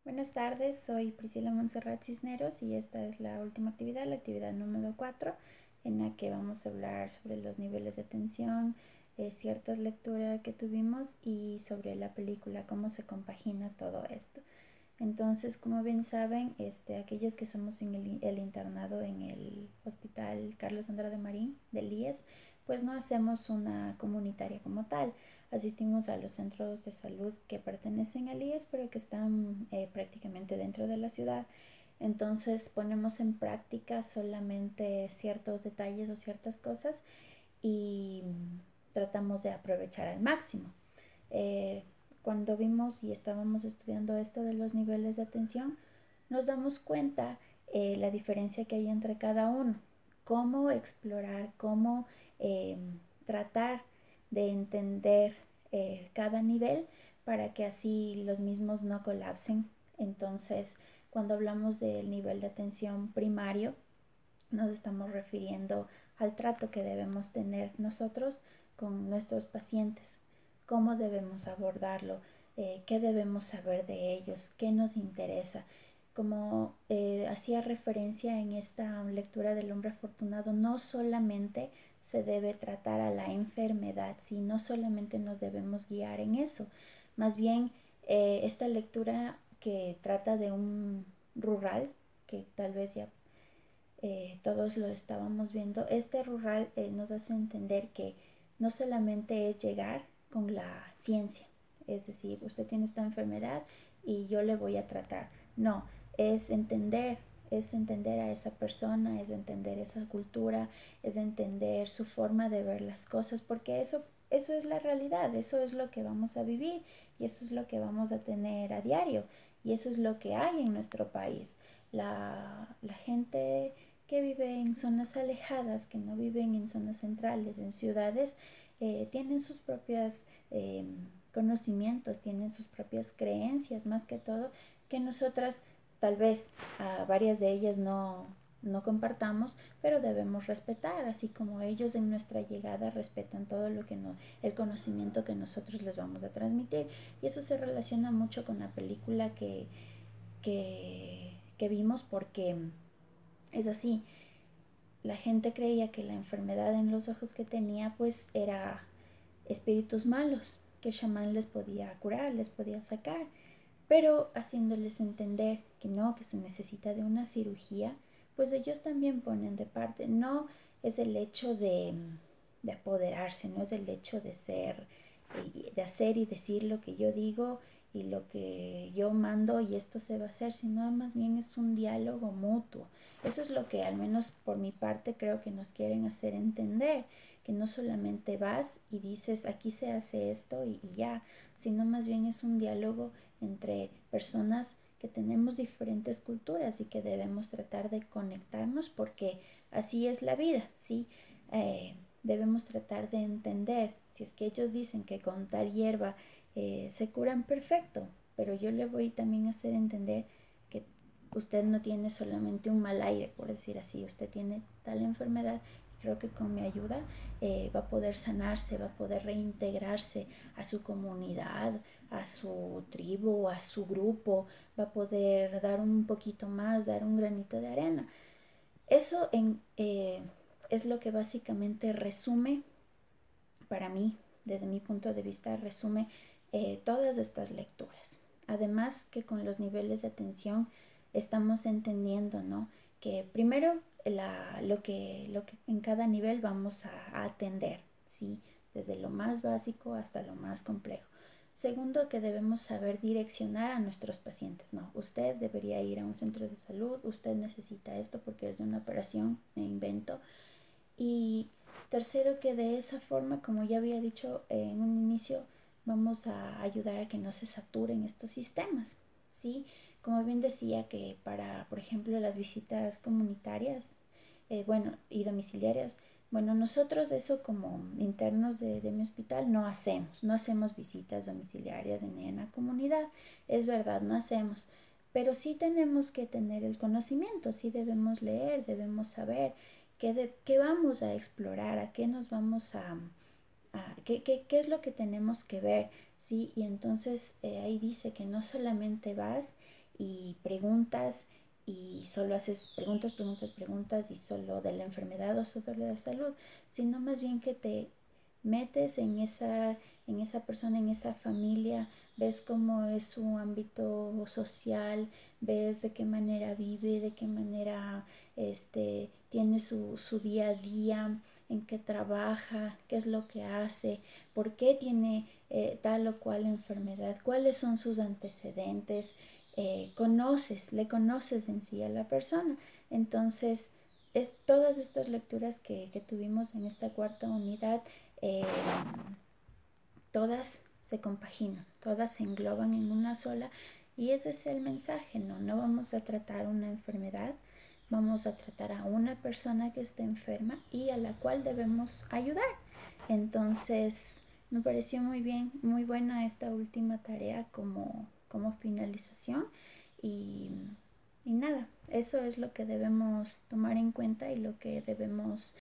Buenas tardes, soy Priscila Montserrat Cisneros y esta es la última actividad, la actividad número 4, en la que vamos a hablar sobre los niveles de atención, ciertas lecturas que tuvimos y sobre la película, cómo se compagina todo esto. Entonces, como bien saben, aquellos que somos en el internado en el Hospital Carlos Andrade Marín del IES, pues no hacemos una comunitaria como tal. Asistimos a los centros de salud que pertenecen al IES, pero que están prácticamente dentro de la ciudad. Entonces ponemos en práctica solamente ciertos detalles o ciertas cosas y tratamos de aprovechar al máximo. Eh, Cuando vimos y estábamos estudiando esto de los niveles de atención, nos damos cuenta la diferencia que hay entre cada uno, cómo explorar, cómo eh, tratar de entender cada nivel para que así los mismos no colapsen. Entonces, cuando hablamos del nivel de atención primario, nos estamos refiriendo al trato que debemos tener nosotros con nuestros pacientes, cómo debemos abordarlo, qué debemos saber de ellos, qué nos interesa. Como hacía referencia en esta lectura del hombre afortunado, no solamente se debe tratar a la enfermedad, sino solamente nos debemos guiar en eso. Más bien, esta lectura que trata de un rural, que tal vez ya todos lo estábamos viendo, este rural nos hace entender que no solamente es llegar con la ciencia, es decir, usted tiene esta enfermedad y yo le voy a tratar. No, es entender a esa persona, es entender esa cultura, es entender su forma de ver las cosas, porque eso es la realidad, eso es lo que vamos a vivir y eso es lo que vamos a tener a diario y eso es lo que hay en nuestro país. La gente que vive en zonas alejadas, que no viven en zonas centrales, en ciudades, tienen sus propios conocimientos, tienen sus propias creencias, más que todo, que nosotras tal vez a varias de ellas no compartamos, pero debemos respetar, así como ellos en nuestra llegada respetan todo lo que no, el conocimiento que nosotros les vamos a transmitir. Y eso se relaciona mucho con la película que vimos porque es así, la gente creía que la enfermedad en los ojos que tenía pues era espíritus malos, que el chamán les podía curar, les podía sacar, pero haciéndoles entender que no, que se necesita de una cirugía, pues ellos también ponen de parte. No es el hecho de apoderarse, no es el hecho de ser, de hacer y decir lo que yo digo y lo que yo mando y esto se va a hacer, sino más bien es un diálogo mutuo. Eso es lo que al menos por mi parte creo que nos quieren hacer entender, que no solamente vas y dices aquí se hace esto y ya, sino más bien es un diálogo entre personas que tenemos diferentes culturas y que debemos tratar de conectarnos porque así es la vida, ¿sí? Debemos tratar de entender, si es que ellos dicen que con tal hierba se curan perfecto, pero yo le voy también a hacer entender que usted no tiene solamente un mal aire, por decir así, usted tiene tal enfermedad. Creo que con mi ayuda va a poder sanarse, va a poder reintegrarse a su comunidad, a su tribu, a su grupo, va a poder dar un poquito más, dar un granito de arena. Eso es lo que básicamente resume, para mí, desde mi punto de vista, resume todas estas lecturas. Además que con los niveles de atención estamos entendiendo, ¿no? Que primero lo que en cada nivel vamos a atender, ¿sí? Desde lo más básico hasta lo más complejo. Segundo, que debemos saber direccionar a nuestros pacientes. No, usted debería ir a un centro de salud, usted necesita esto porque es de una operación, me invento. Y tercero, que de esa forma, como ya había dicho en un inicio, vamos a ayudar a que no se saturen estos sistemas, ¿sí? Como bien decía que para, por ejemplo, las visitas comunitarias, bueno, y domiciliarias, bueno, nosotros eso como internos de mi hospital no hacemos visitas domiciliarias en la comunidad, es verdad, no hacemos, pero sí tenemos que tener el conocimiento, sí debemos leer, debemos saber qué vamos a explorar, a qué nos vamos qué es lo que tenemos que ver, ¿sí? Y entonces ahí dice que no solamente vas y preguntas y solo haces preguntas, preguntas, preguntas y solo de la enfermedad o solo de la salud, sino más bien que te metes en esa persona, en esa familia, ves cómo es su ámbito social, ves de qué manera vive, de qué manera tiene su día a día, en qué trabaja, qué es lo que hace, por qué tiene tal o cual enfermedad, cuáles son sus antecedentes, le conoces en sí a la persona. Entonces, todas estas lecturas que tuvimos en esta cuarta unidad, eh, todas se compaginan, todas se engloban en una sola y ese es el mensaje, ¿no? No vamos a tratar una enfermedad, vamos a tratar a una persona que está enferma y a la cual debemos ayudar. Entonces, me pareció muy bien, muy buena esta última tarea como finalización y, y nada, eso es lo que debemos tomar en cuenta y lo que debemos